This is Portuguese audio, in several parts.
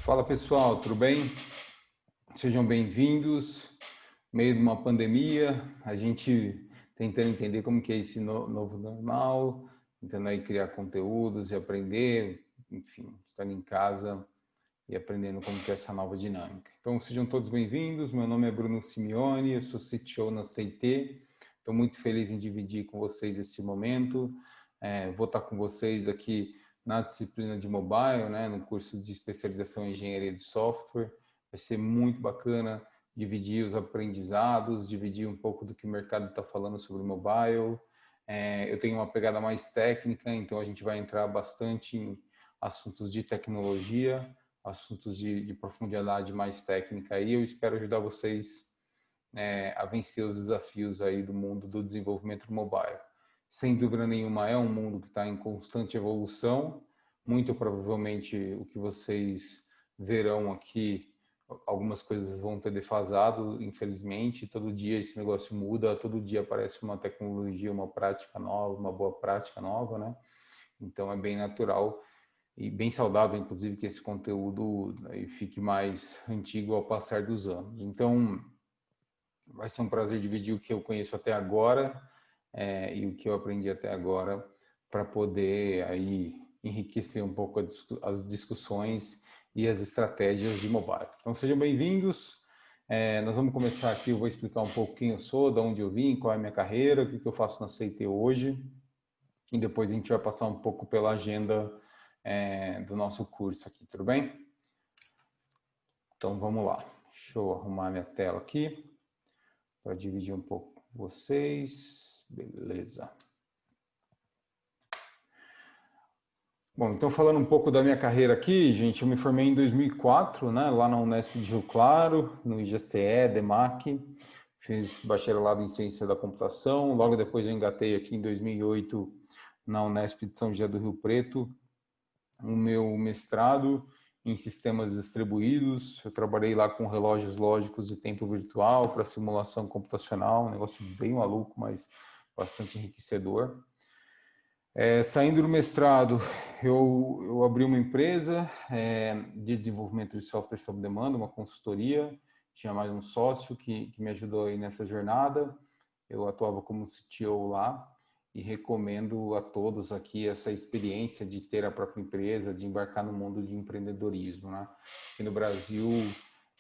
Fala pessoal, tudo bem? Sejam bem-vindos. No meio de uma pandemia, a gente tentando entender como que é esse novo normal, tentando aí criar conteúdos e aprender, enfim, estando em casa e aprendendo como que é essa nova dinâmica. Então sejam todos bem-vindos. Meu nome é Bruno Simeone, eu sou CTO na CT. Estou muito feliz em dividir com vocês esse momento. Vou estar com vocês aqui na disciplina de mobile, né, no curso de especialização em engenharia de software. Vai ser muito bacana dividir os aprendizados, dividir um pouco do que o mercado está falando sobre mobile. Eu tenho uma pegada mais técnica, então a gente vai entrar bastante em assuntos de tecnologia, assuntos de profundidade mais técnica. E eu espero ajudar vocês a vencer os desafios aí do mundo do desenvolvimento mobile. Sem dúvida nenhuma, é um mundo que está em constante evolução. Muito provavelmente o que vocês verão aqui, algumas coisas vão ter defasado, infelizmente. Todo dia esse negócio muda, todo dia aparece uma tecnologia, uma prática nova, uma boa prática nova, né? Então é bem natural e bem saudável, inclusive, que esse conteúdo fique mais antigo ao passar dos anos. Então, vai ser um prazer dividir o que eu conheço até agora e o que eu aprendi até agora para poder aí enriquecer um pouco as discussões e as estratégias de mobile. Então sejam bem-vindos. Nós vamos começar aqui, eu vou explicar um pouco quem eu sou, de onde eu vim, qual é a minha carreira, o que eu faço na CT hoje e depois a gente vai passar um pouco pela agenda do nosso curso aqui, tudo bem? Então vamos lá. Deixa eu arrumar minha tela aqui para dividir um pouco com vocês. Beleza. Bom, então falando um pouco da minha carreira aqui, gente, eu me formei em 2004, né, lá na Unesp de Rio Claro, no IGCE, DEMAC, fiz bacharelado em Ciência da Computação, logo depois eu engatei aqui em 2008 na Unesp de São José do Rio Preto, o meu mestrado em sistemas distribuídos. Eu trabalhei lá com relógios lógicos de tempo virtual para simulação computacional, um negócio bem maluco, mas bastante enriquecedor. Saindo do mestrado, eu abri uma empresa de desenvolvimento de software sob demanda, uma consultoria. Tinha mais um sócio que me ajudou aí nessa jornada. Eu atuava como CTO lá e recomendo a todos aqui essa experiência de ter a própria empresa, de embarcar no mundo de empreendedorismo, né? Aqui no Brasil,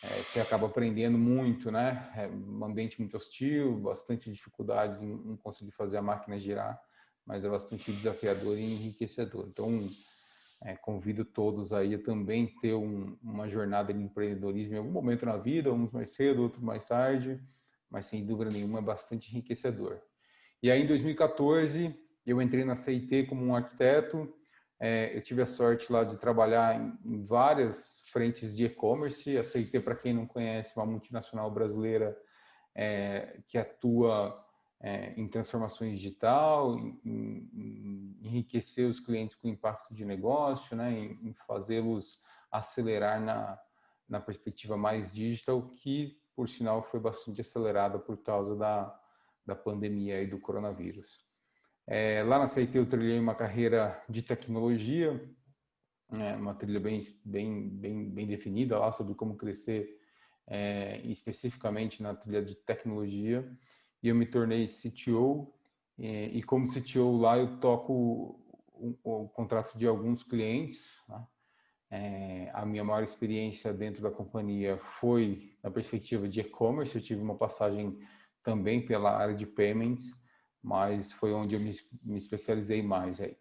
você acaba aprendendo muito, né? Um ambiente muito hostil, bastante dificuldades em conseguir fazer a máquina girar, mas é bastante desafiador e enriquecedor. Então, convido todos aí a também ter uma jornada de empreendedorismo em algum momento na vida, uns mais cedo, outros mais tarde, mas sem dúvida nenhuma é bastante enriquecedor. E aí, em 2014, eu entrei na CIT como um arquiteto. Eu tive a sorte lá de trabalhar em várias frentes de e-commerce. A CIT, para quem não conhece, é uma multinacional brasileira que atua em transformações digital, em enriquecer os clientes com impacto de negócio, né, em fazê-los acelerar na perspectiva mais digital, que, por sinal, foi bastante acelerada por causa da pandemia e do coronavírus. Lá na CIT eu trilhei uma carreira de tecnologia, uma trilha bem definida lá sobre como crescer especificamente na trilha de tecnologia, e eu me tornei CTO, e como CTO lá eu toco o contrato de alguns clientes, né? A minha maior experiência dentro da companhia foi na perspectiva de e-commerce. Eu tive uma passagem também pela área de payments, mas foi onde eu me especializei mais aí.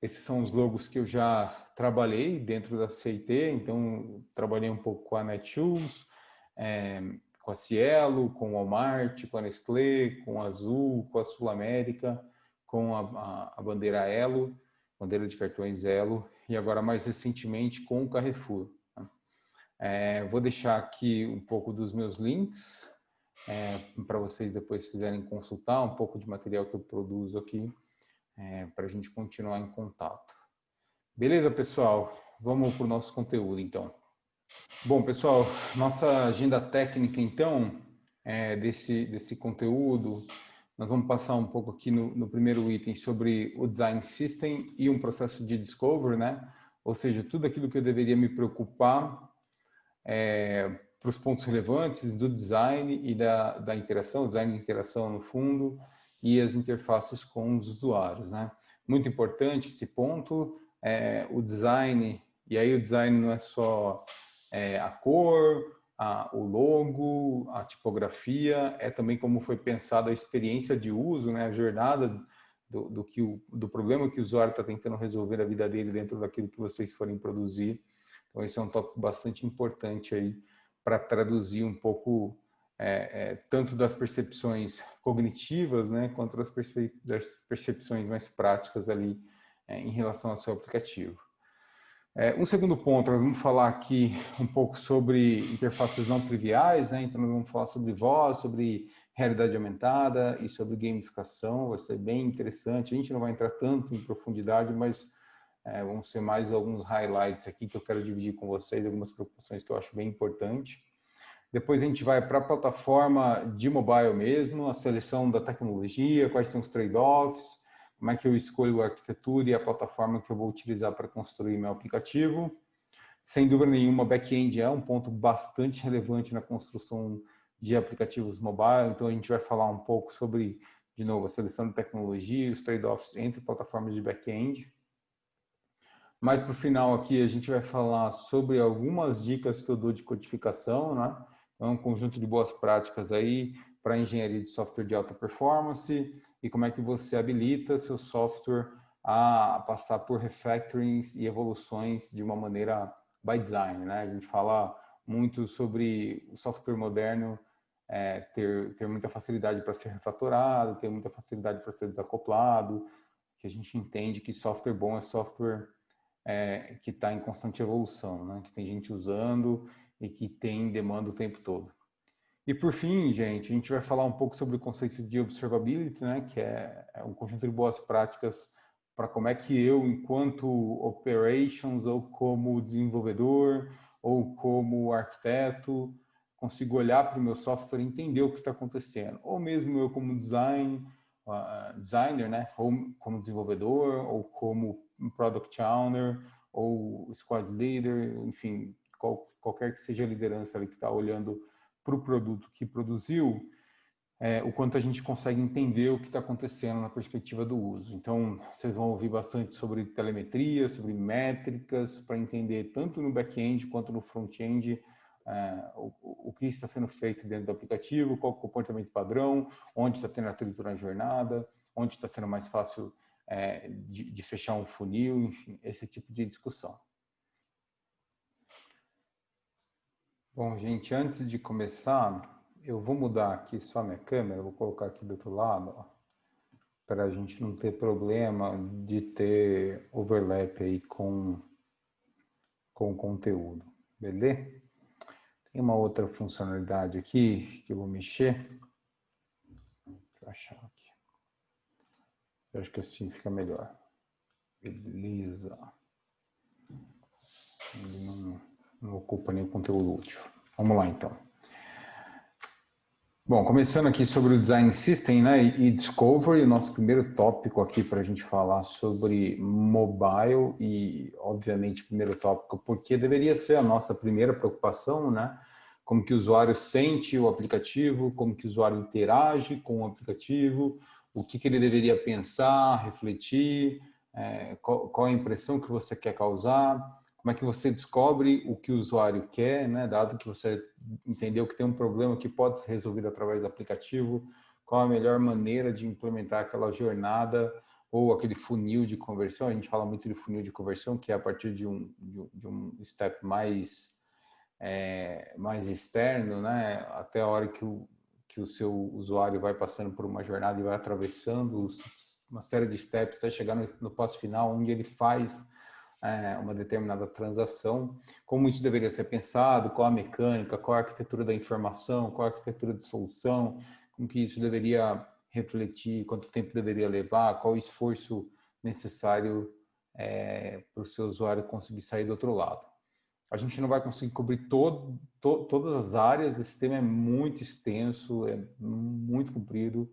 Esses são os logos que eu já trabalhei dentro da CIT, então trabalhei um pouco com a Netshoes, com a Cielo, com o Walmart, com a Nestlé, com a Azul, com a Sul América, com a bandeira Elo, bandeira de cartões Elo, e agora mais recentemente com o Carrefour. Vou deixar aqui um pouco dos meus links, para vocês depois se quiserem consultar um pouco de material que eu produzo aqui, para a gente continuar em contato. Beleza, pessoal? Vamos para o nosso conteúdo, então. Bom, pessoal, nossa agenda técnica, então, desse conteúdo, nós vamos passar um pouco aqui no primeiro item sobre o Design System e um processo de Discovery, né? Ou seja, tudo aquilo que eu deveria me preocupar para os pontos relevantes do design e da interação, design de interação no fundo, e as interfaces com os usuários, né? Muito importante esse ponto, o design, e aí o design não é só a cor, o logo, a tipografia, é também como foi pensada a experiência de uso, né? A jornada do problema que o usuário está tentando resolver a vida dele dentro daquilo que vocês forem produzir. Então, esse é um tópico bastante importante aí para traduzir um pouco tanto das percepções cognitivas, né, quanto das percepções mais práticas ali em relação ao seu aplicativo. Um segundo ponto, nós vamos falar aqui um pouco sobre interfaces não triviais, né? Então nós vamos falar sobre voz, sobre realidade aumentada e sobre gamificação, vai ser bem interessante. A gente não vai entrar tanto em profundidade, mas vão ser mais alguns highlights aqui que eu quero dividir com vocês, algumas preocupações que eu acho bem importante. Depois a gente vai para a plataforma de mobile mesmo, a seleção da tecnologia, quais são os trade-offs, como é que eu escolho a arquitetura e a plataforma que eu vou utilizar para construir meu aplicativo. Sem dúvida nenhuma, back-end é um ponto bastante relevante na construção de aplicativos mobile, então a gente vai falar um pouco sobre, de novo, a seleção de tecnologia e os trade-offs entre plataformas de back-end. Mais para o final aqui, a gente vai falar sobre algumas dicas que eu dou de codificação, né? É um conjunto de boas práticas aí para engenharia de software de alta performance e como é que você habilita seu software a passar por refactorings e evoluções de uma maneira by design, né? A gente fala muito sobre o software moderno ter muita facilidade para ser refatorado, ter muita facilidade para ser desacoplado, que a gente entende que software bom é software que está em constante evolução, né? Que tem gente usando e que tem demanda o tempo todo. E por fim, gente, a gente vai falar um pouco sobre o conceito de observability, né? Que é um conjunto de boas práticas para como é que eu, enquanto operations ou como desenvolvedor ou como arquiteto, consigo olhar para o meu software e entender o que está acontecendo. Ou mesmo eu como designer, né? Ou como desenvolvedor, ou como product owner, ou squad leader, enfim, qualquer que seja a liderança ali que está olhando para o produto que produziu, o quanto a gente consegue entender o que está acontecendo na perspectiva do uso. Então, vocês vão ouvir bastante sobre telemetria, sobre métricas, para entender tanto no back-end quanto no front-end o que está sendo feito dentro do aplicativo, qual é o comportamento padrão, onde está tendo atrito na jornada, onde está sendo mais fácil de fechar um funil, enfim, esse tipo de discussão. Bom, gente, antes de começar, eu vou mudar aqui só a minha câmera, vou colocar aqui do outro lado, para a gente não ter problema de ter overlap aí com o conteúdo, beleza? Tem uma outra funcionalidade aqui que eu vou mexer. Deixa eu achar aqui. Eu acho que assim fica melhor. Beleza. Ele não ocupa nenhum conteúdo útil. Vamos lá, então. Bom, começando aqui sobre o Design System, né, e Discovery, o nosso primeiro tópico aqui para a gente falar sobre mobile e, obviamente, primeiro tópico, porque deveria ser a nossa primeira preocupação, né, como que o usuário sente o aplicativo, como que o usuário interage com o aplicativo, o que ele deveria pensar, refletir, qual a impressão que você quer causar, como é que você descobre o que o usuário quer, né? Dado que você entendeu que tem um problema que pode ser resolvido através do aplicativo, qual a melhor maneira de implementar aquela jornada ou aquele funil de conversão. A gente fala muito de funil de conversão, que é a partir de um step mais externo, né? Até a hora que o seu usuário vai passando por uma jornada e vai atravessando uma série de steps até chegar no passo final, onde ele faz uma determinada transação, como isso deveria ser pensado, qual a mecânica, qual a arquitetura da informação, qual a arquitetura de solução, como que isso deveria refletir, quanto tempo deveria levar, qual o esforço necessário para o seu usuário conseguir sair do outro lado. A gente não vai conseguir cobrir todas as áreas, esse tema é muito extenso, é muito comprido,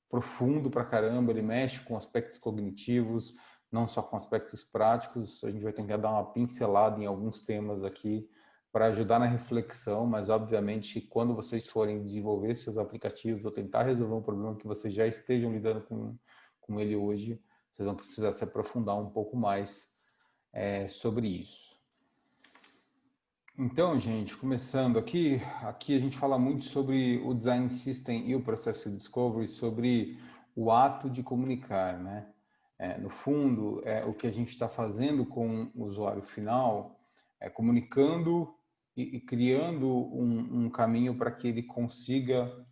profundo pra caramba, ele mexe com aspectos cognitivos, não só com aspectos práticos. A gente vai tentar dar uma pincelada em alguns temas aqui para ajudar na reflexão, mas obviamente quando vocês forem desenvolver seus aplicativos ou tentar resolver um problema que vocês já estejam lidando com ele hoje, vocês vão precisar se aprofundar um pouco mais sobre isso. Então, gente, começando aqui a gente fala muito sobre o Design System e o processo de Discovery, sobre o ato de comunicar, né? No fundo, o que a gente está fazendo com o usuário final é comunicando e criando um caminho para que ele consiga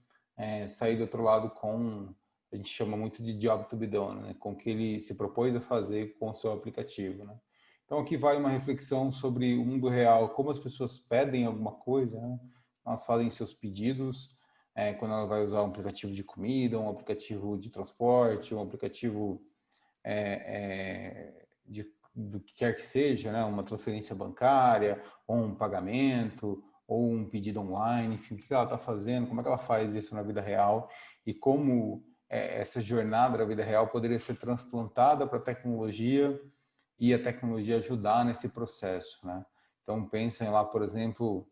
sair do outro lado com, a gente chama muito de job to be done, né? Com o que ele se propôs a fazer com o seu aplicativo, né? Então, aqui vai uma reflexão sobre o mundo real, como as pessoas pedem alguma coisa, né? Elas fazem seus pedidos, quando ela vai usar um aplicativo de comida, um aplicativo de transporte, um aplicativo do que quer que seja, né? Uma transferência bancária, ou um pagamento, ou um pedido online, enfim, o que ela está fazendo, como é que ela faz isso na vida real e como essa jornada da vida real poderia ser transplantada para a tecnologia e a tecnologia ajudar nesse processo, né? Então, pensem lá, por exemplo,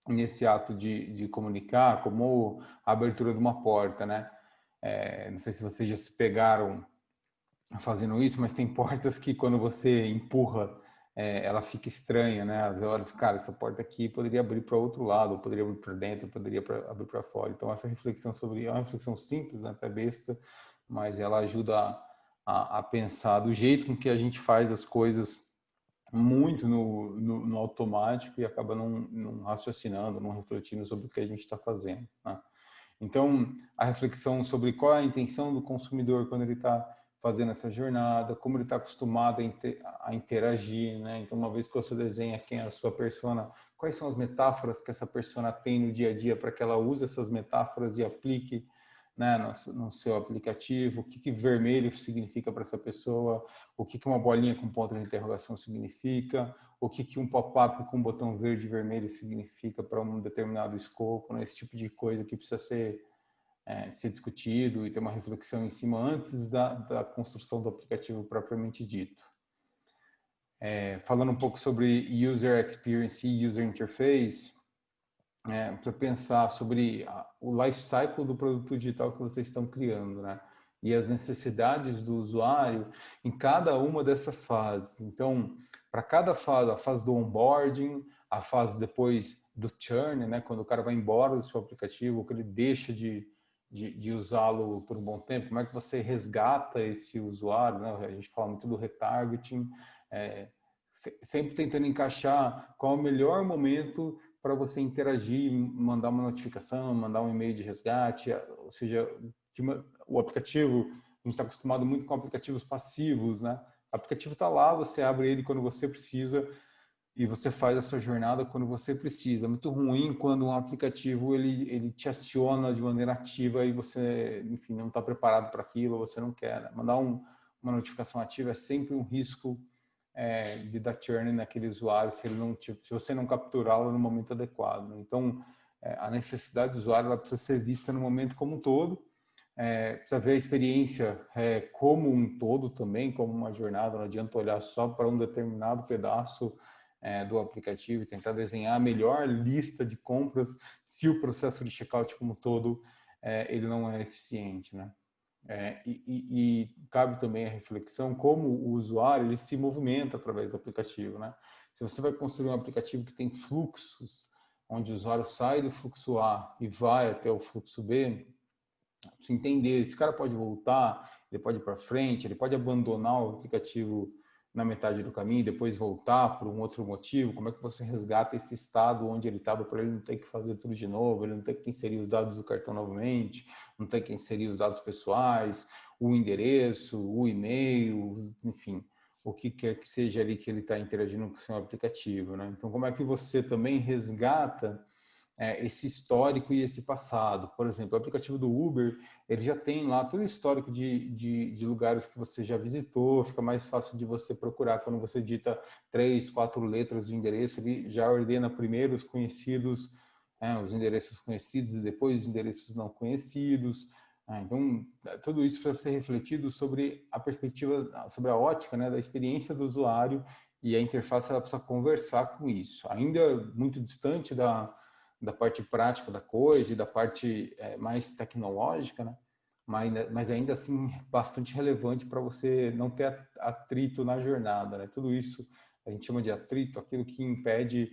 nesse ato de comunicar, como a abertura de uma porta, né? Não sei se vocês já se pegaram fazendo isso, mas tem portas que quando você empurra, ela fica estranha, né? Às vezes, cara, essa porta aqui poderia abrir para outro lado, poderia abrir para dentro, poderia abrir para fora. Então, essa reflexão é uma reflexão simples, né? Até besta, mas ela ajuda a pensar do jeito com que a gente faz as coisas muito no automático e acaba não raciocinando, não refletindo sobre o que a gente está fazendo, né? Então, a reflexão sobre qual é a intenção do consumidor quando ele está fazendo essa jornada, como ele está acostumado a interagir, né? Então, uma vez que você desenha quem é a sua persona, quais são as metáforas que essa persona tem no dia a dia para que ela use essas metáforas e aplique, né, no seu aplicativo, o que vermelho significa para essa pessoa, o que uma bolinha com ponto de interrogação significa, o que um pop-up com um botão verde e vermelho significa para um determinado escopo, né? Esse tipo de coisa que precisa ser discutido e ter uma reflexão em cima antes da construção do aplicativo propriamente dito. Falando um pouco sobre User Experience e User Interface, para pensar sobre o life cycle do produto digital que vocês estão criando, né? E as necessidades do usuário em cada uma dessas fases. Então, para cada fase, a fase do onboarding, a fase depois do churn, né? Quando o cara vai embora do seu aplicativo, que ele deixa de usá-lo por um bom tempo, como é que você resgata esse usuário, né? A gente fala muito do retargeting, sempre tentando encaixar qual é o melhor momento para você interagir, mandar uma notificação, mandar um e-mail de resgate, ou seja, o aplicativo, a gente está acostumado muito com aplicativos passivos, né? O aplicativo está lá, você abre ele quando você precisa e você faz a sua jornada quando você precisa. É muito ruim quando um aplicativo ele te aciona de maneira ativa e você, enfim, não está preparado para aquilo, você não quer, né? Mandar uma notificação ativa é sempre um risco de dar churn naquele usuário se você não capturá-lo no momento adequado. Então, a necessidade do usuário ela precisa ser vista no momento como um todo, precisa ver a experiência como um todo também, como uma jornada. Não adianta olhar só para um determinado pedaço do aplicativo e tentar desenhar a melhor lista de compras se o processo de checkout como um todo ele não é eficiente, né? E cabe também a reflexão como o usuário ele se movimenta através do aplicativo, né? Se você vai construir um aplicativo que tem fluxos, onde o usuário sai do fluxo A e vai até o fluxo B, precisa entender, esse cara pode voltar, ele pode ir para frente, ele pode abandonar o aplicativo na metade do caminho e depois voltar por um outro motivo. Como é que você resgata esse estado onde ele estava para ele não ter que fazer tudo de novo, ele não ter que inserir os dados do cartão novamente, não ter que inserir os dados pessoais, o endereço, o e-mail, enfim, o que quer que seja ali que ele está interagindo com o seu aplicativo, né? Então, como é que você também resgata esse histórico e esse passado? Por exemplo, o aplicativo do Uber, ele já tem lá todo o histórico de lugares que você já visitou, fica mais fácil de você procurar. Quando você digita 3, 4 letras do endereço, ele já ordena primeiro os conhecidos, os endereços conhecidos e depois os endereços não conhecidos. Então, tudo isso precisa ser refletido sobre a perspectiva, sobre a ótica, né, da experiência do usuário e a interface ela precisa conversar com isso. Ainda muito distante da parte prática da coisa e da parte mais tecnológica, né? Mas ainda assim bastante relevante para você não ter atrito na jornada, né? Tudo isso a gente chama de atrito, aquilo que impede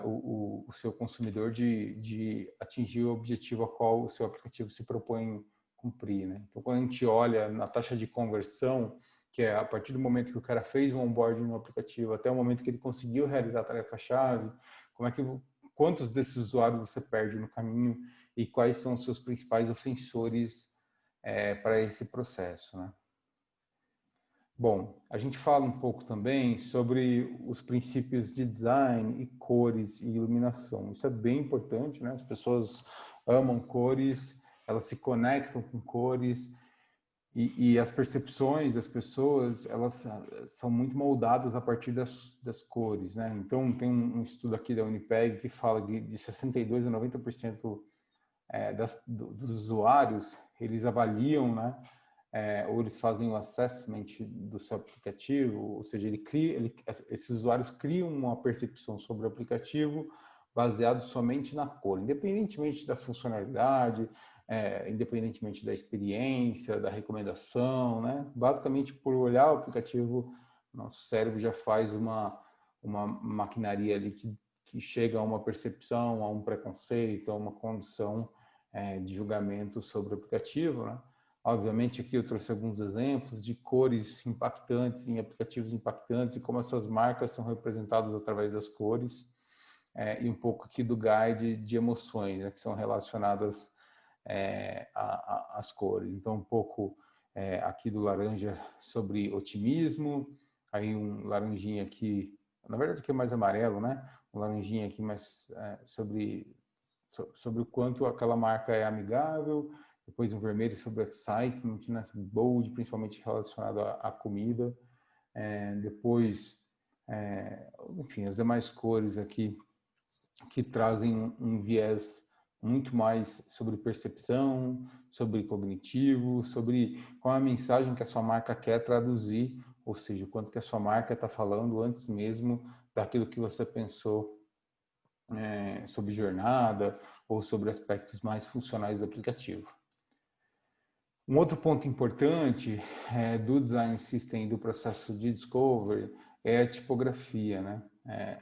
o seu consumidor de atingir o objetivo a qual o seu aplicativo se propõe cumprir, né? Então, quando a gente olha na taxa de conversão, que é a partir do momento que o cara fez um onboarding no aplicativo até o momento que ele conseguiu realizar a tarefa-chave, quantos desses usuários você perde no caminho e quais são os seus principais ofensores para esse processo, né? Bom, a gente fala um pouco também sobre os princípios de design e cores e iluminação. Isso é bem importante, né? As pessoas amam cores, elas se conectam com cores e as percepções das pessoas, elas são muito moldadas a partir das cores, né? Então, tem um estudo aqui da Unipeg que fala de 62% a 90% dos usuários, eles avaliam, né? Ou eles fazem o assessment do seu aplicativo, ou seja, esses usuários criam uma percepção sobre o aplicativo baseado somente na cor, independentemente da funcionalidade, independentemente da experiência, da recomendação, né? Basicamente, por olhar o aplicativo, nosso cérebro já faz uma maquinaria ali que chega a uma percepção, a um preconceito, a uma condição de julgamento sobre o aplicativo, né? Obviamente, aqui eu trouxe alguns exemplos de cores impactantes em aplicativos impactantes e como essas marcas são representadas através das cores, e um pouco aqui do guide de emoções, né, que são relacionadas às cores. Então, um pouco aqui do laranja sobre otimismo, aí um laranjinha aqui, na verdade aqui é mais amarelo, né? Um laranjinha aqui mais sobre o quanto aquela marca é amigável, depois um vermelho sobre excitement, né? Bold, principalmente relacionado à comida, depois, enfim, as demais cores aqui que trazem um viés muito mais sobre percepção, sobre cognitivo, sobre qual é a mensagem que a sua marca quer traduzir, ou seja, o quanto que a sua marca está falando antes mesmo daquilo que você pensou sobre jornada ou sobre aspectos mais funcionais do aplicativo. Um outro ponto importante do Design System e do processo de Discovery é a tipografia, né?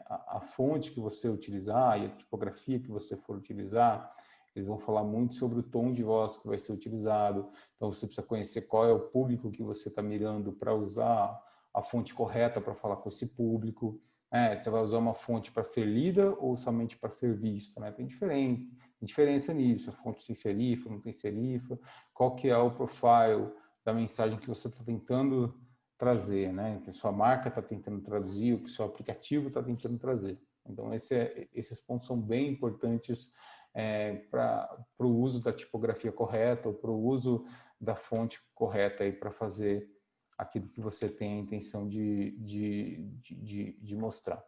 A fonte que você utilizar e a tipografia que você for utilizar, eles vão falar muito sobre o tom de voz que vai ser utilizado. Então, você precisa conhecer qual é o público que você está mirando para usar a fonte correta para falar com esse público. Você vai usar uma fonte para ser lida ou somente para ser vista, né? Tem diferença nisso, a fonte tem serifa, não tem serifa, qual que é o profile da mensagem que você está tentando trazer, né? Que a sua marca está tentando traduzir, o que o seu aplicativo está tentando trazer. Então, esses pontos são bem importantes para o uso da tipografia correta ou para o uso da fonte correta para fazer aquilo que você tem a intenção de mostrar.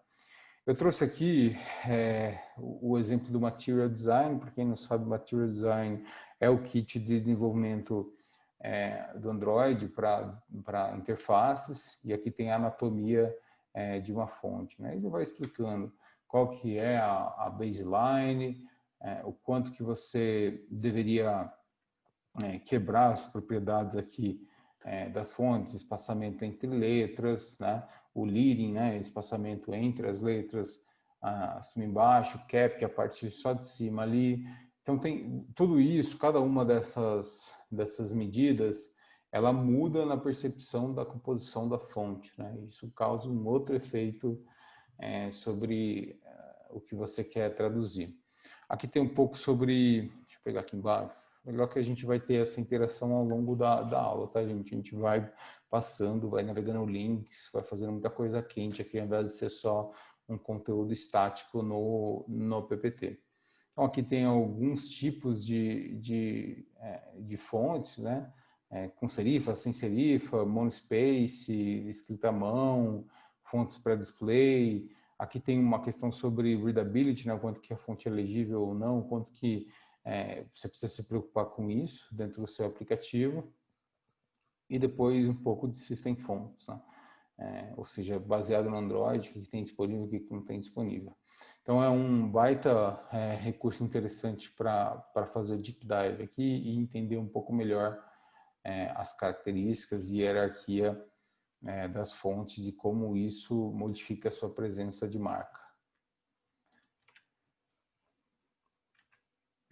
Eu trouxe aqui o exemplo do Material Design. Para quem não sabe, Material Design é o kit de desenvolvimento do Android para interfaces, e aqui tem a anatomia de uma fonte, né? Ele vai explicando qual que é a baseline, o quanto que você deveria quebrar as propriedades aqui das fontes, espaçamento entre letras, né? O leading, né? Espaçamento entre as letras, acima e embaixo, cap, que é a parte só de cima ali. Então, tem tudo isso, cada uma dessas medidas, ela muda na percepção da composição da fonte, né? Isso causa um outro efeito sobre o que você quer traduzir. Aqui tem um pouco sobre, deixa eu pegar aqui embaixo, melhor que a gente vai ter essa interação ao longo da aula, tá, gente? A gente vai passando, vai navegando links, vai fazendo muita coisa quente aqui, ao invés de ser só um conteúdo estático no PPT. Então, aqui tem alguns tipos de fontes, né? Com serifa, sem serifa, monospace, escrita à mão, fontes para display. Aqui tem uma questão sobre readability, né? O quanto que a fonte é legível ou não, o quanto que você precisa se preocupar com isso dentro do seu aplicativo. E depois um pouco de System Fonts, né? ou seja, baseado no Android, o que tem disponível e o que não tem disponível. Então é um baita recurso interessante para fazer deep dive aqui e entender um pouco melhor as características e hierarquia das fontes e como isso modifica a sua presença de marca.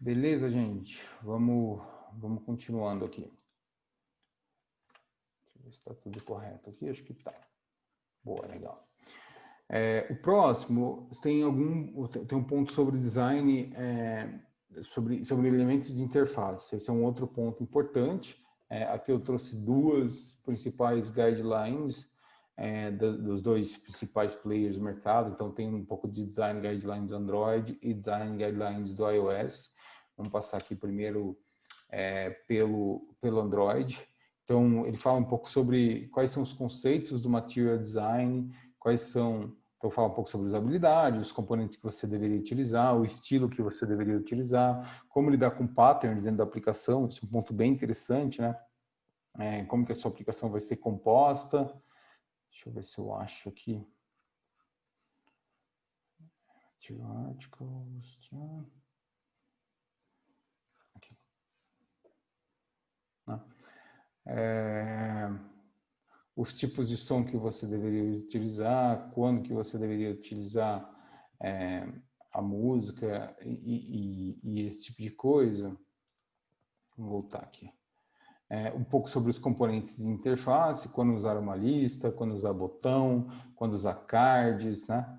Beleza, gente? Vamos continuando aqui. Deixa eu ver se está tudo correto aqui. Acho que está. Boa, legal. O próximo tem um ponto sobre design, sobre elementos de interface. Esse é um outro ponto importante. Aqui eu trouxe duas principais guidelines dos dois principais players do mercado. Então tem um pouco de design guidelines do Android e design guidelines do iOS. Vamos passar aqui primeiro pelo Android. Então ele fala um pouco sobre quais são os conceitos do material design, então fala um pouco sobre usabilidade, os componentes que você deveria utilizar, o estilo que você deveria utilizar, como lidar com patterns dentro da aplicação, isso é um ponto bem interessante, né? Como que a sua aplicação vai ser composta. Deixa eu ver se eu acho aqui. Aqui. Os tipos de som que você deveria utilizar, quando que você deveria utilizar a música e esse tipo de coisa. Vou voltar aqui. Um pouco sobre os componentes de interface, quando usar uma lista, quando usar botão, quando usar cards, né?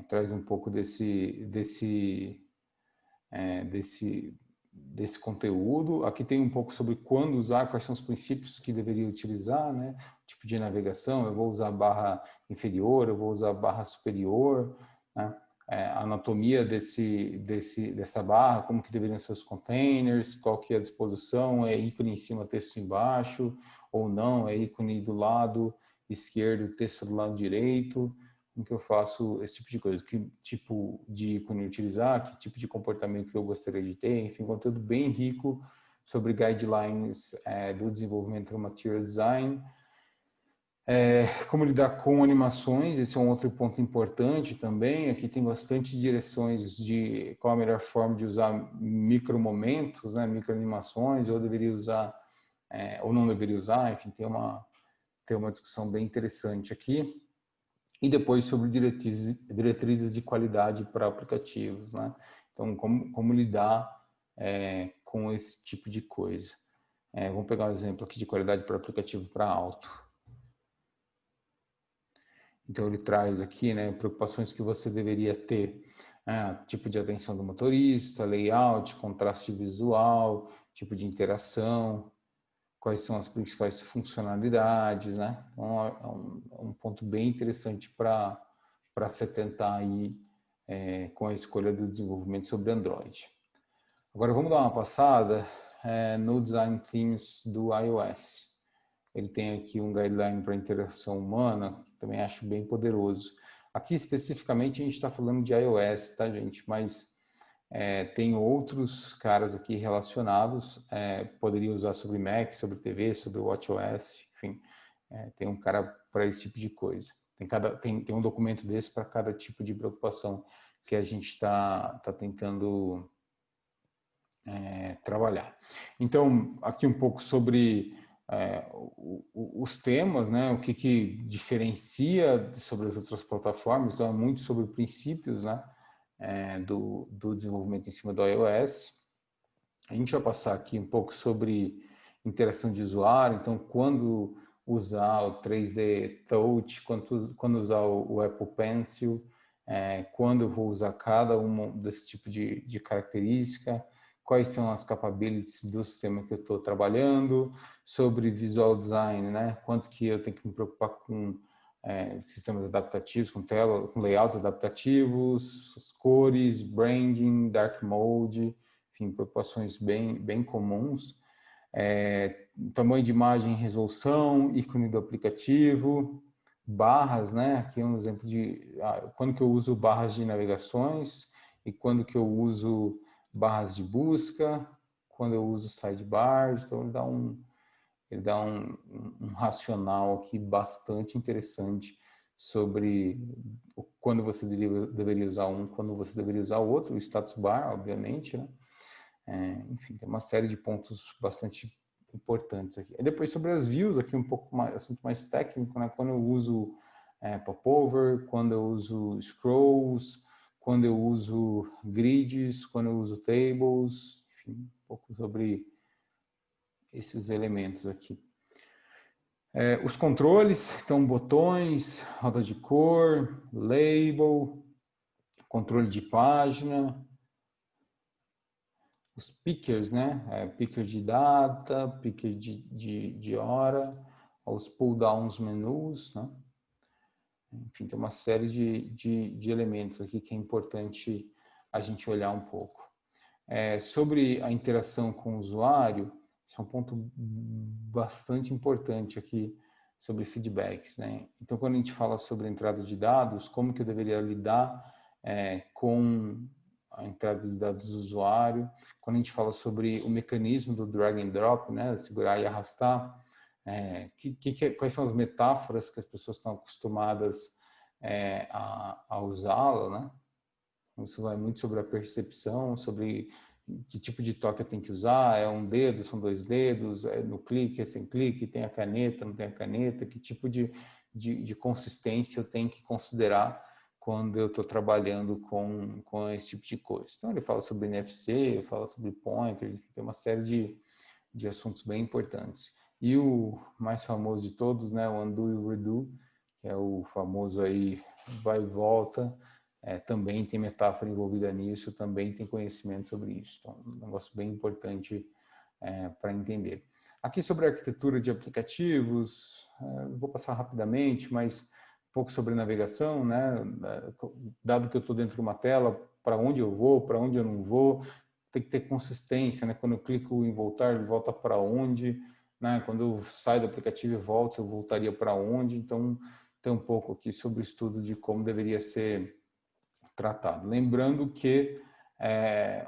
Traz um pouco desse conteúdo. Aqui tem um pouco sobre quando usar, quais são os princípios que deveria utilizar, né? Tipo de navegação, eu vou usar barra inferior, eu vou usar barra superior, né? A anatomia dessa barra, como que deveriam ser os containers, qual que é a disposição, ícone em cima, texto embaixo, ou não, ícone do lado esquerdo, texto do lado direito. Como que eu faço esse tipo de coisa, que tipo de ícone utilizar, que tipo de comportamento que eu gostaria de ter, enfim, conteúdo bem rico sobre guidelines do desenvolvimento do Material Design. Como lidar com animações, esse é um outro ponto importante também. Aqui tem bastante direções de qual a melhor forma de usar micromomentos, né, microanimações, ou deveria usar, ou não deveria usar, enfim, tem uma discussão bem interessante aqui. E depois sobre diretrizes de qualidade para aplicativos, né? Então, como lidar com esse tipo de coisa. Vamos pegar um exemplo aqui de qualidade para aplicativo para auto. Então, ele traz aqui, né, preocupações que você deveria ter. Tipo de atenção do motorista, layout, contraste visual, tipo de interação, quais são as principais funcionalidades, né? Então, é um ponto bem interessante para se atentar aí com a escolha do desenvolvimento sobre Android. Agora vamos dar uma passada no Design Themes do iOS. Ele tem aqui um guideline para interação humana, que também acho bem poderoso. Aqui especificamente a gente está falando de iOS, tá, gente? Mas tem outros caras aqui relacionados, poderia usar sobre Mac, sobre TV, sobre WatchOS, enfim, tem um cara para esse tipo de coisa. Tem um documento desse para cada tipo de preocupação que a gente está tentando trabalhar. Então, aqui um pouco sobre os temas, né? O que diferencia sobre as outras plataformas, então é muito sobre princípios, né? Do desenvolvimento em cima do iOS. A gente vai passar aqui um pouco sobre interação de usuário, então quando usar o 3D Touch, quando usar o Apple Pencil, quando eu vou usar cada uma desse tipo de característica, quais são as capabilities do sistema que eu estou trabalhando, sobre visual design, né? Quanto que eu tenho que me preocupar com sistemas adaptativos, com layouts adaptativos, cores, branding, dark mode, enfim, preocupações bem comuns. Tamanho de imagem, resolução, ícone do aplicativo, barras, né? Aqui é um exemplo de quando que eu uso barras de navegações e quando que eu uso barras de busca, quando eu uso sidebars, então ele dá ele dá um racional aqui bastante interessante sobre quando você deveria usar um, quando você deveria usar o outro, o status bar, obviamente, né? Enfim, tem uma série de pontos bastante importantes aqui. E depois sobre as views, aqui um pouco mais, assunto mais técnico, né? Quando eu uso popover, quando eu uso scrolls, quando eu uso grids, quando eu uso tables, enfim, um pouco sobre esses elementos aqui. Os controles, então botões, rodas de cor, label, controle de página, os pickers, né? Picker de data, picker de hora, os pull-downs menus, né? Enfim, tem uma série de elementos aqui que é importante a gente olhar um pouco. Sobre a interação com o usuário, isso é um ponto bastante importante aqui sobre feedbacks, né? Então, quando a gente fala sobre a entrada de dados, como que eu deveria lidar com a entrada de dados do usuário, quando a gente fala sobre o mecanismo do drag and drop, né? Segurar e arrastar, quais são as metáforas que as pessoas estão acostumadas a usá-la, né? Isso vai muito sobre a percepção, sobre que tipo de toque eu tenho que usar, é um dedo, são dois dedos, é no clique, é sem clique, tem a caneta, não tem a caneta, que tipo de consistência eu tenho que considerar quando eu estou trabalhando com esse tipo de coisa. Então ele fala sobre NFC, fala sobre pointers, tem uma série de assuntos bem importantes. E o mais famoso de todos, né, o undo e o redo, que é o famoso aí vai e volta, também tem metáfora envolvida nisso, também tem conhecimento sobre isso. Então, um negócio bem importante para entender. Aqui sobre a arquitetura de aplicativos, vou passar rapidamente, mas um pouco sobre navegação, né? Dado que eu estou dentro de uma tela, para onde eu vou, para onde eu não vou, tem que ter consistência, né? Quando eu clico em voltar, ele volta para onde, né? Quando eu saio do aplicativo e volto, eu voltaria para onde. Então, tem um pouco aqui sobre o estudo de como deveria ser tratado. Lembrando que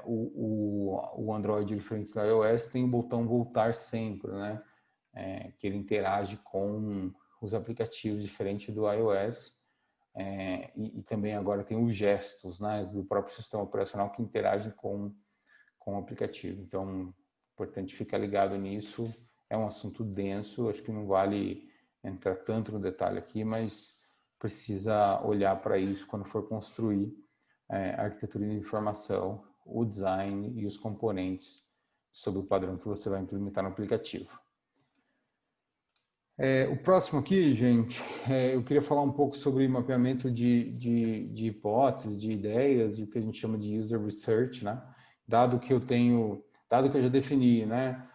o Android, diferente do iOS, tem o botão voltar sempre, né? Que ele interage com os aplicativos diferente do iOS. E também agora tem os gestos, né? Do próprio sistema operacional que interagem com o aplicativo. Então, é importante ficar ligado nisso. É um assunto denso, acho que não vale entrar tanto no detalhe aqui, mas precisa olhar para isso quando for construir a arquitetura de informação, o design e os componentes sobre o padrão que você vai implementar no aplicativo. O próximo aqui, gente, eu queria falar um pouco sobre mapeamento de hipóteses, de ideias, e o que a gente chama de user research, né? Dado que eu já defini, né?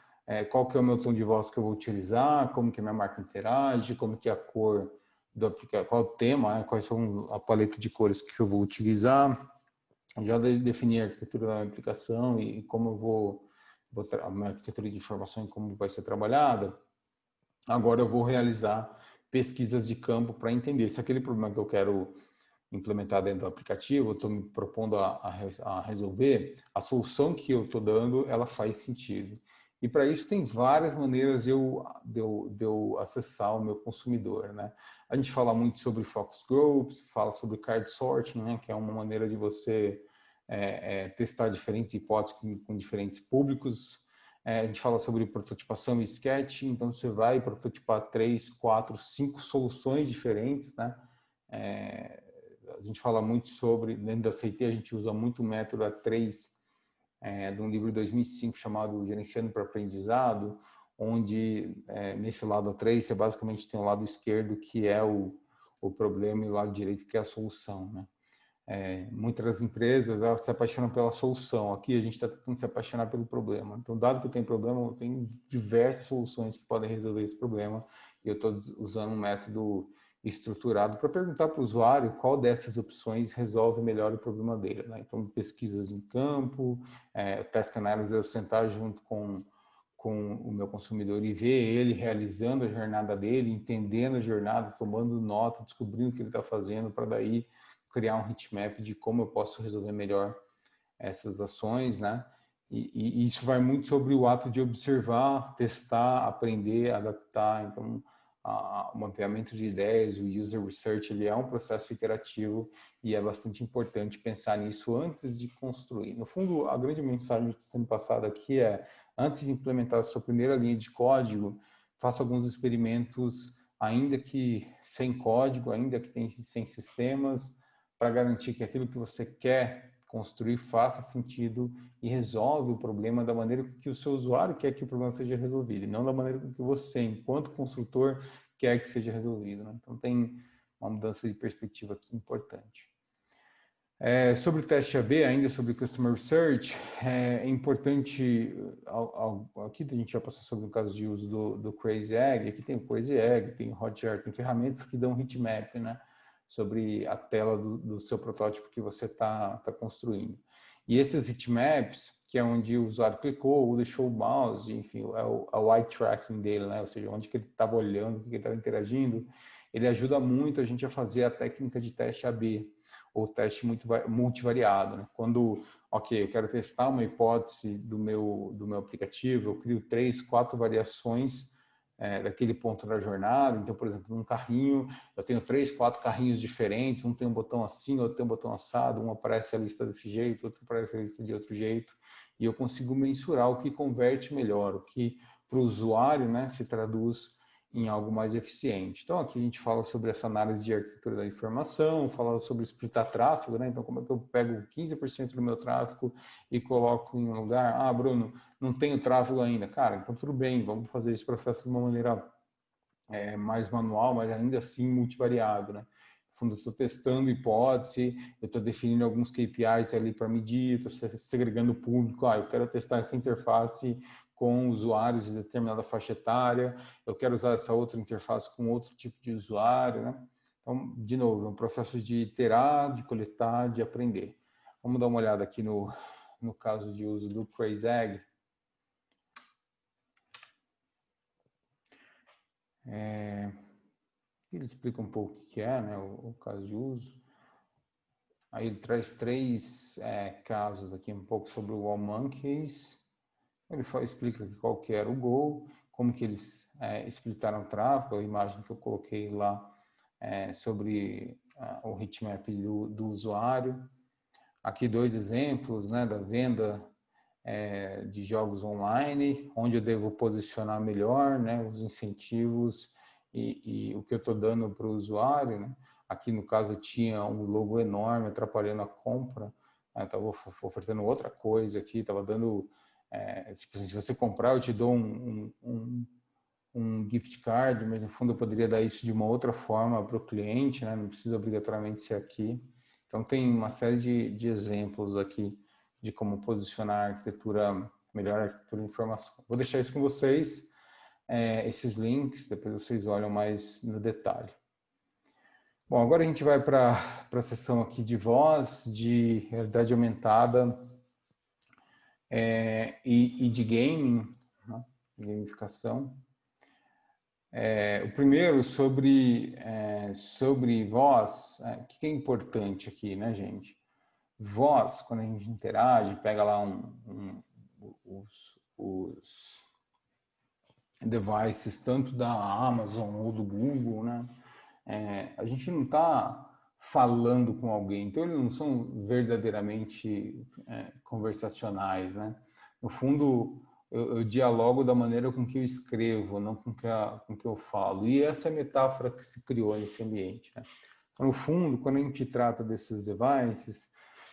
Qual que é o meu tom de voz que eu vou utilizar, como que a minha marca interage, como que é a cor do aplicativo, qual é o tema, né? Quais são a paleta de cores que eu vou utilizar. Já defini a arquitetura da minha aplicação e como eu vou botar a minha arquitetura de informação e como vai ser trabalhada. Agora eu vou realizar pesquisas de campo para entender se aquele problema que eu quero implementar dentro do aplicativo, eu estou me propondo a resolver, a solução que eu estou dando, ela faz sentido. E para isso tem várias maneiras de eu acessar o meu consumidor, né? A gente fala muito sobre focus groups, fala sobre card sorting, né? Que é uma maneira de você testar diferentes hipóteses com diferentes públicos. A gente fala sobre prototipação e sketch, então você vai prototipar 3, 4, 5 soluções diferentes, né? A gente fala muito sobre, dentro da CT, a gente usa muito o método A3, de um livro de 2005 chamado Gerenciando para Aprendizado, onde nesse lado A3 você basicamente tem o lado esquerdo que é o problema e o lado direito que é a solução, né? Muitas empresas elas se apaixonam pela solução. Aqui a gente está tentando se apaixonar pelo problema. Então, dado que eu tenho problema, eu tenho diversas soluções que podem resolver esse problema. E eu estou usando um método estruturado para perguntar para o usuário qual dessas opções resolve melhor o problema dele, né? Então, pesquisas em campo, task analysis, eu sentar junto com o meu consumidor e ver ele realizando a jornada dele, entendendo a jornada, tomando nota, descobrindo o que ele está fazendo, para daí criar um heatmap de como eu posso resolver melhor essas ações, né? E isso vai muito sobre o ato de observar, testar, aprender, adaptar. Então, o mapeamento de ideias, o user research, ele é um processo iterativo e é bastante importante pensar nisso antes de construir. No fundo, a grande mensagem que está sendo passada aqui é, antes de implementar a sua primeira linha de código, faça alguns experimentos, ainda que sem código, ainda que sem sistemas, para garantir que aquilo que você quer construir faça sentido e resolve o problema da maneira que o seu usuário quer que o problema seja resolvido, e não da maneira que você, enquanto consultor, quer que seja resolvido. Né? Então, tem uma mudança de perspectiva aqui importante. Sobre o teste AB, ainda sobre Customer Research, é importante, aqui a gente já passou sobre o caso de uso do Crazy Egg, aqui tem o Crazy Egg, tem o Hotjar, tem ferramentas que dão heatmap, né, sobre a tela do seu protótipo que você está construindo. E esses heatmaps, que é onde o usuário clicou ou deixou o mouse, enfim, é o eye tracking dele, né, ou seja, onde que ele estava olhando, o que ele estava interagindo, ele ajuda muito a gente a fazer a técnica de teste AB, ou teste multivariado, né? Quando, ok, eu quero testar uma hipótese do meu aplicativo, eu crio 3, 4 variações daquele ponto da jornada. Então, por exemplo, num carrinho, eu tenho 3, 4 carrinhos diferentes, um tem um botão assim, outro tem um botão assado, um aparece a lista desse jeito, outro aparece a lista de outro jeito, e eu consigo mensurar o que converte melhor, o que para o usuário, né, se traduz em algo mais eficiente. Então, aqui a gente fala sobre essa análise de arquitetura da informação, fala sobre splitar tráfego, né? Então, como é que eu pego 15% do meu tráfego e coloco em um lugar? Ah, Bruno, não tenho tráfego ainda. Cara, então tudo bem, vamos fazer esse processo de uma maneira mais manual, mas ainda assim multivariado, né? No fundo, eu estou testando hipótese, eu estou definindo alguns KPIs ali para medir, estou segregando o público. Ah, eu quero testar essa interface com usuários de determinada faixa etária, eu quero usar essa outra interface com outro tipo de usuário, né? Então, de novo, é um processo de iterar, de coletar, de aprender. Vamos dar uma olhada aqui no caso de uso do Crazy Egg. Ele explica um pouco o que é, né, o caso de uso. Aí ele traz 3 casos aqui, um pouco sobre o WallMonkeys. Ele explica qual que era o goal, como que eles splitaram o tráfego, a imagem que eu coloquei lá sobre o heatmap do usuário. Aqui 2 exemplos, né, da venda de jogos online, onde eu devo posicionar melhor, né, os incentivos e o que eu estou dando para o usuário, né? Aqui no caso tinha um logo enorme atrapalhando a compra, estava oferecendo outra coisa aqui, estava dando, tipo assim, se você comprar eu te dou um gift card, mas no fundo eu poderia dar isso de uma outra forma para o cliente, né? Não precisa obrigatoriamente ser aqui. Então tem uma série de exemplos aqui de como posicionar a arquitetura, melhor a arquitetura de informação. Vou deixar isso com vocês, esses links, depois vocês olham mais no detalhe. Bom, agora a gente vai para a sessão aqui de voz, de realidade aumentada e de gaming, né? Gamificação. O primeiro sobre voz, o que é importante aqui, né, gente? Voz, quando a gente interage, pega lá os devices, tanto da Amazon ou do Google, né? A gente não está falando com alguém, então eles não são verdadeiramente conversacionais, né? No fundo, eu dialogo da maneira com que eu escrevo, não com que eu falo. E essa é a metáfora que se criou nesse ambiente, né? No fundo, quando a gente trata desses devices,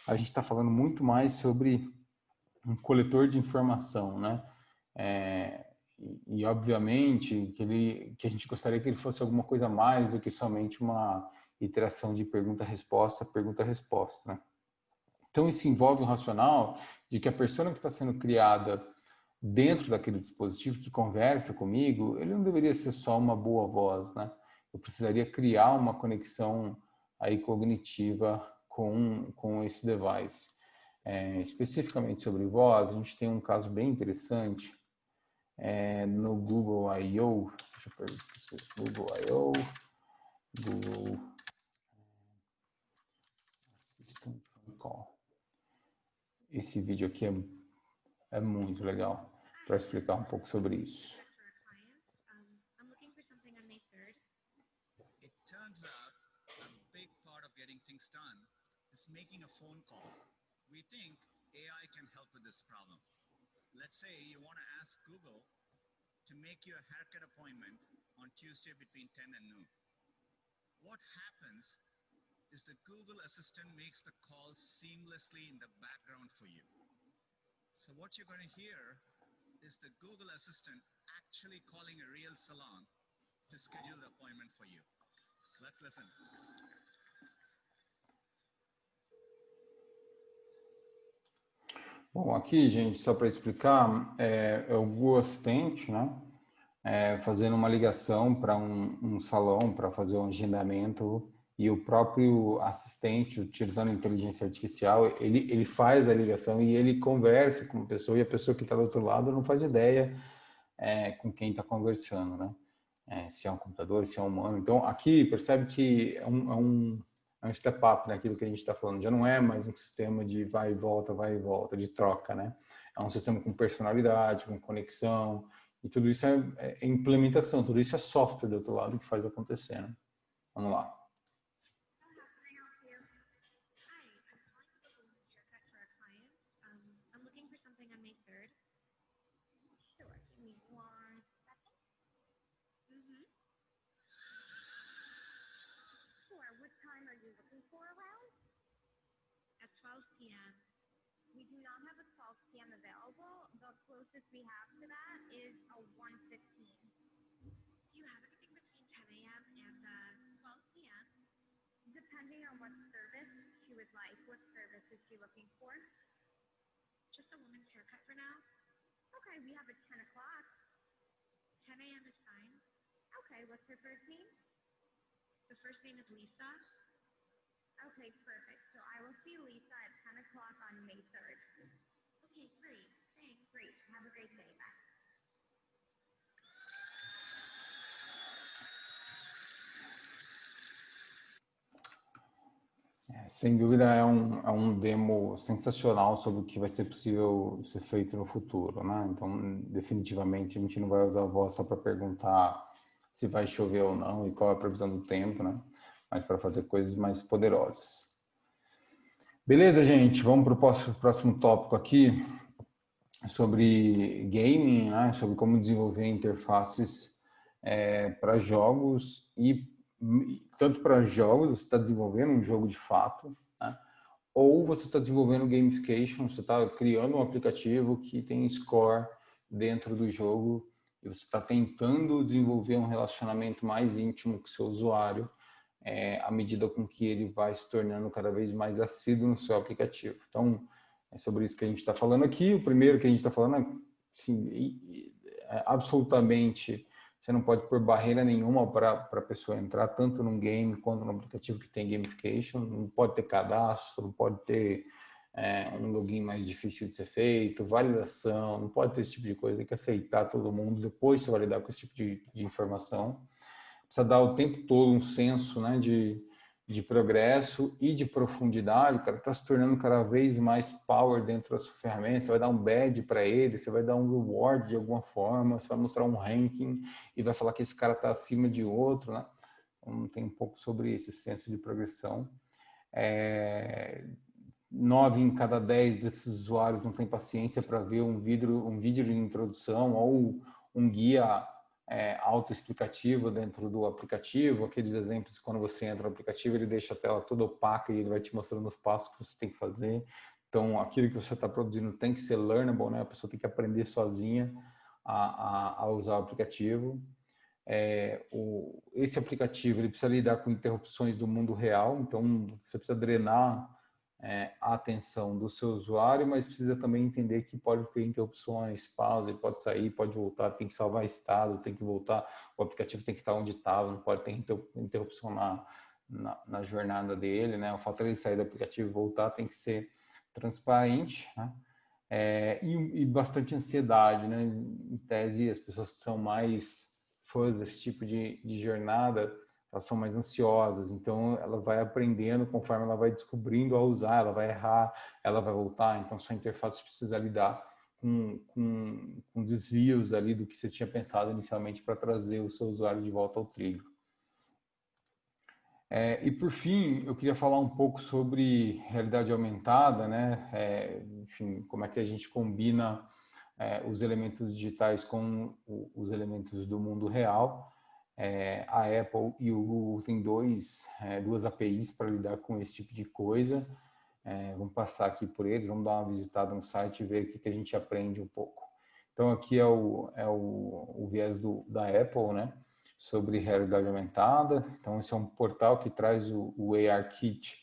a gente está falando muito mais sobre um coletor de informação, né? Obviamente que a gente gostaria que ele fosse alguma coisa mais do que somente uma iteração de pergunta-resposta, pergunta-resposta, né? Então isso envolve um racional de que a persona que está sendo criada dentro daquele dispositivo que conversa comigo, ele não deveria ser só uma boa voz, né? Eu precisaria criar uma conexão aí cognitiva com esse device. Especificamente sobre voz, a gente tem um caso bem interessante no Google I.O. Deixa eu ver, Google I.O. Google Assistant Call. Esse vídeo aqui É muito legal para explicar um pouco sobre isso. It turns out a big part of getting things done is making a phone call. We think AI can help with this problem. Let's say you want to ask Google to make you a haircut appointment on Tuesday between 10 and noon. What happens is the Google Assistant makes the call seamlessly in the background for you. So what you're going to hear is the Google Assistant actually calling a real salon to schedule the appointment for you. Let's listen. Bom, aqui, gente, só para explicar, é o Google Assistant, né? Fazendo uma ligação para um salão para fazer um agendamento, e o próprio assistente, utilizando inteligência artificial, ele faz a ligação e ele conversa com a pessoa, e a pessoa que está do outro lado não faz ideia com quem está conversando, né? Se é um computador, se é um humano. Então, aqui, percebe que é um step up naquilo que a gente está falando. Já não é mais um sistema de vai e volta, de troca, né? É um sistema com personalidade, com conexão, e tudo isso é implementação, tudo isso é software do outro lado que faz acontecer, né? Vamos lá. We do not have a 12 p.m. available. The closest we have to that is a 1:15. Do you have anything between 10 a.m. and 12 p.m.? Depending on what service she would like. What service is she looking for? Just a woman's haircut for now. Okay, we have a 10 o'clock. 10 a.m. is fine. Okay, what's her first name? The first name is Lisa. Okay, perfect. So I will see Lisa at 10 o'clock on May 3rd. Okay, great. Thanks. Great. Have a great day. Bye. Sem dúvida é um demo sensacional sobre o que vai ser possível ser feito no futuro, né? Então, definitivamente, a gente não vai usar a voz só para perguntar se vai chover ou não e qual é a previsão do tempo, né? Mas para fazer coisas mais poderosas. Beleza, gente? Vamos para o próximo tópico aqui, sobre gaming, né? Sobre como desenvolver interfaces para jogos, e tanto para jogos, você está desenvolvendo um jogo de fato, né? Ou você está desenvolvendo gamification, você está criando um aplicativo que tem score dentro do jogo e você está tentando desenvolver um relacionamento mais íntimo com o seu usuário, à medida com que ele vai se tornando cada vez mais assíduo no seu aplicativo. Então, é sobre isso que a gente está falando aqui. O primeiro que a gente está falando é, assim, absolutamente, você não pode pôr barreira nenhuma para a pessoa entrar, tanto num game quanto no aplicativo que tem gamification. Não pode ter cadastro, não pode ter um login mais difícil de ser feito, validação, não pode ter esse tipo de coisa, tem que aceitar todo mundo, depois você validar com esse tipo de informação. Precisa dar o tempo todo um senso, né, de progresso e de profundidade. O cara está se tornando cada vez mais power dentro da sua ferramenta. Você vai dar um badge para ele, você vai dar um reward de alguma forma, você vai mostrar um ranking e vai falar que esse cara está acima de outro, né? Então, tem um pouco sobre esse senso de progressão. 9 em cada 10 desses usuários não tem paciência para ver um vídeo de introdução ou um guia autoexplicativo dentro do aplicativo. Aqueles exemplos, quando você entra no aplicativo, ele deixa a tela toda opaca e ele vai te mostrando os passos que você tem que fazer. Então, aquilo que você está produzindo tem que ser learnable, né? A pessoa tem que aprender sozinha a usar o aplicativo. Esse aplicativo ele precisa lidar com interrupções do mundo real, então você precisa drenar a atenção do seu usuário, mas precisa também entender que pode ter interrupções, pausa, ele pode sair, pode voltar, tem que salvar estado, tem que voltar, o aplicativo tem que estar onde estava, não pode ter interrupção na jornada dele, né? O fato de ele sair do aplicativo e voltar tem que ser transparente, né? E bastante ansiedade, né? Em tese, as pessoas que são mais fãs desse tipo de jornada, elas são mais ansiosas, então ela vai aprendendo conforme ela vai descobrindo a usar, ela vai errar, ela vai voltar, então sua interface precisa lidar com desvios ali do que você tinha pensado inicialmente para trazer o seu usuário de volta ao trilho. E por fim, eu queria falar um pouco sobre realidade aumentada, né? Enfim, como é que a gente combina os elementos digitais com os elementos do mundo real. A Apple e o Google têm duas APIs para lidar com esse tipo de coisa. Vamos passar aqui por eles, vamos dar uma visitada no site e ver o que a gente aprende um pouco. Então aqui é o viés da Apple, né? Sobre realidade aumentada. Então esse é um portal que traz o ARKit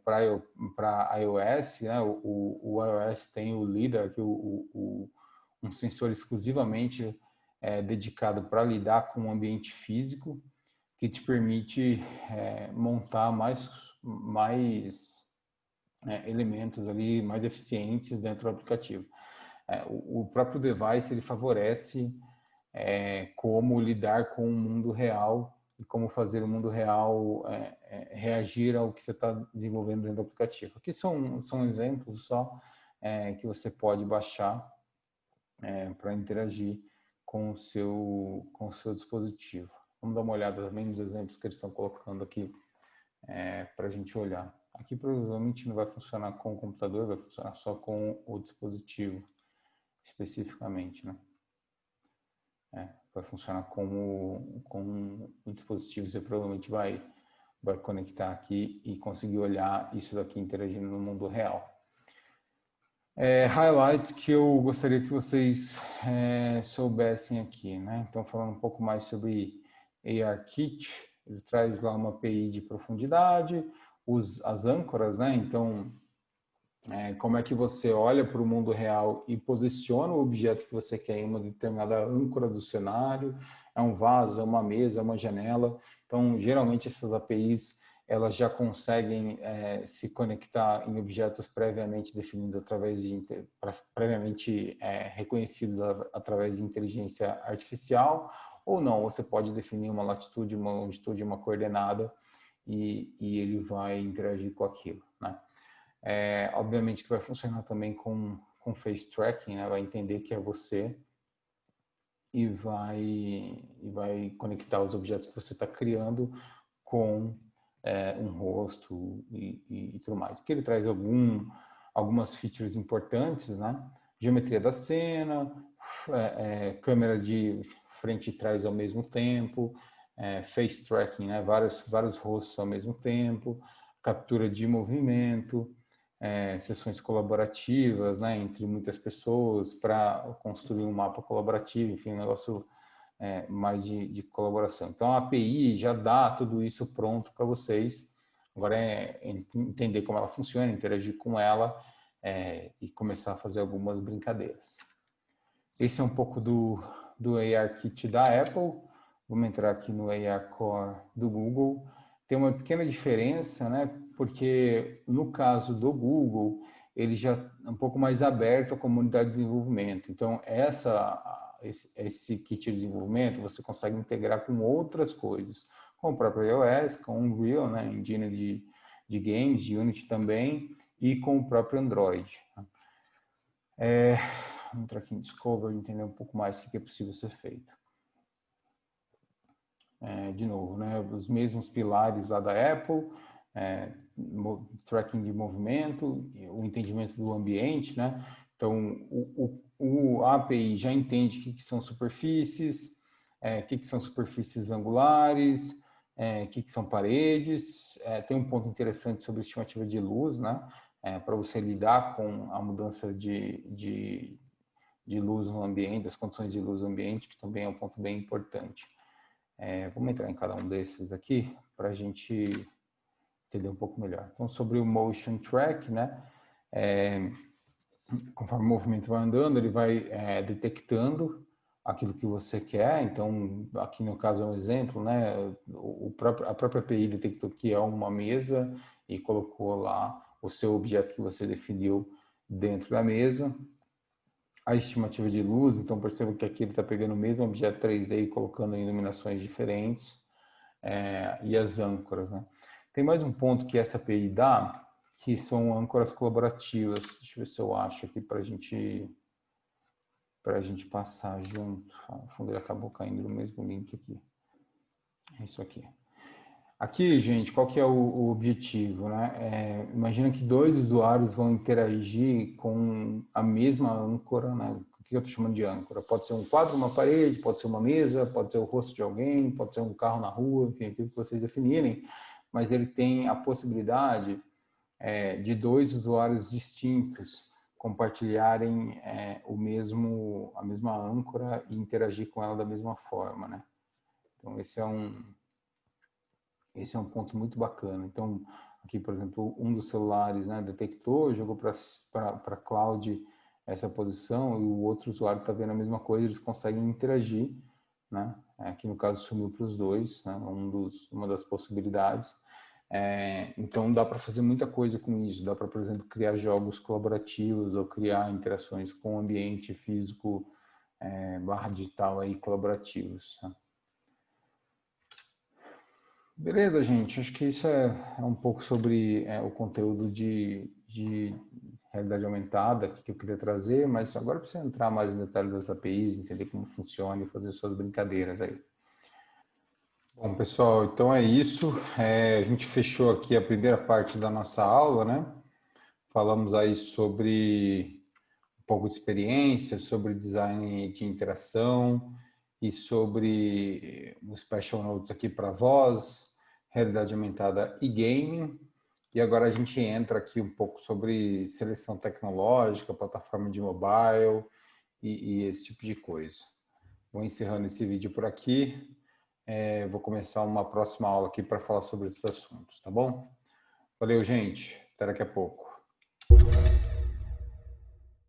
para iOS, né? O iOS tem o LiDAR, que um sensor exclusivamente dedicado para lidar com o ambiente físico, que te permite montar mais elementos ali mais eficientes dentro do aplicativo. O próprio device ele favorece como lidar com o mundo real e como fazer o mundo real reagir ao que você está desenvolvendo dentro do aplicativo. Aqui são exemplos só que você pode baixar para interagir com o seu dispositivo. Vamos dar uma olhada também nos exemplos que eles estão colocando aqui para a gente olhar. Aqui provavelmente não vai funcionar com o computador, vai funcionar só com o dispositivo especificamente, né? Vai funcionar com o dispositivo, você provavelmente vai conectar aqui e conseguir olhar isso daqui interagindo no mundo real. Highlights que eu gostaria que vocês soubessem aqui, né? Então, falando um pouco mais sobre ARKit, ele traz lá uma API de profundidade, as âncoras, né? Então, como é que você olha para o mundo real e posiciona o objeto que você quer em uma determinada âncora do cenário, é um vaso, é uma mesa, é uma janela. Então, geralmente essas APIs, elas já conseguem se conectar em objetos previamente definidos previamente reconhecidos através de inteligência artificial, ou não, você pode definir uma latitude, uma longitude, uma coordenada e ele vai interagir com aquilo, né? Obviamente que vai funcionar também com face tracking, né? Vai entender que é você e vai conectar os objetos que você está criando com um rosto e tudo mais. Porque ele traz algumas features importantes, né? Geometria da cena, câmera de frente e trás ao mesmo tempo, face tracking, né? Vários rostos ao mesmo tempo, captura de movimento, sessões colaborativas, né? Entre muitas pessoas para construir um mapa colaborativo, enfim, um negócio mais de colaboração. Então, a API já dá tudo isso pronto para vocês. Agora entender como ela funciona, interagir com ela e começar a fazer algumas brincadeiras. Esse é um pouco do ARKit da Apple. Vamos entrar aqui no AR Core do Google. Tem uma pequena diferença, né? Porque no caso do Google, ele já é um pouco mais aberto à comunidade de desenvolvimento. Então, esse kit de desenvolvimento você consegue integrar com outras coisas, com o próprio iOS, com o Unreal, né, engine de games, de Unity também, e com o próprio Android. Vamos entrar aqui em Discover e entender um pouco mais o que é possível ser feito. De novo, né, os mesmos pilares lá da Apple, tracking de movimento, o entendimento do ambiente, né? Então, a API já entende o que são superfícies, o que são superfícies angulares, o que são paredes. Tem um ponto interessante sobre estimativa de luz, né? Para você lidar com a mudança de luz no ambiente, das condições de luz no ambiente, que também é um ponto bem importante. Vamos entrar em cada um desses aqui para a gente entender um pouco melhor. Então, sobre o Motion Track, né? Conforme o movimento vai andando, ele vai detectando aquilo que você quer. Então, aqui no caso é um exemplo, né? A própria API detectou que é uma mesa e colocou lá o seu objeto que você definiu dentro da mesa. A estimativa de luz, então perceba que aqui ele está pegando o mesmo objeto 3D e colocando em iluminações diferentes. E as âncoras, né? Tem mais um ponto que essa API dá, que são âncoras colaborativas. Deixa eu ver se eu acho aqui para a gente para a gente passar junto. No fundo, ele acabou caindo no mesmo link aqui. É isso aqui. Aqui, gente, qual que é o objetivo, né? Imagina que dois usuários vão interagir com a mesma âncora, né? O que eu estou chamando de âncora? Pode ser um quadro, uma parede, pode ser uma mesa, pode ser o rosto de alguém, pode ser um carro na rua, enfim, aquilo que vocês definirem, mas ele tem a possibilidade de dois usuários distintos compartilharem a mesma âncora e interagir com ela da mesma forma, né? Então, esse é um ponto muito bacana. Então, aqui, por exemplo, um dos celulares, né, detectou, jogou para a cloud essa posição e o outro usuário está vendo a mesma coisa, eles conseguem interagir, né? Aqui, no caso, sumiu para os dois, né? Uma das possibilidades. Então, dá para fazer muita coisa com isso. Dá para, por exemplo, criar jogos colaborativos ou criar interações com o ambiente físico / digital aí, colaborativos, né? Beleza, gente. Acho que isso é um pouco sobre o conteúdo de realidade aumentada que eu queria trazer, mas agora precisa entrar mais no detalhe das APIs, entender como funciona e fazer suas brincadeiras aí. Bom, pessoal, então é isso. A gente fechou aqui a primeira parte da nossa aula, né? Falamos aí sobre um pouco de experiência, sobre design de interação e sobre os special notes aqui para voz, realidade aumentada e gaming. E agora a gente entra aqui um pouco sobre seleção tecnológica, plataforma de mobile e esse tipo de coisa. Vou encerrando esse vídeo por aqui. Vou começar uma próxima aula aqui para falar sobre esses assuntos, tá bom? Valeu, gente. Até daqui a pouco.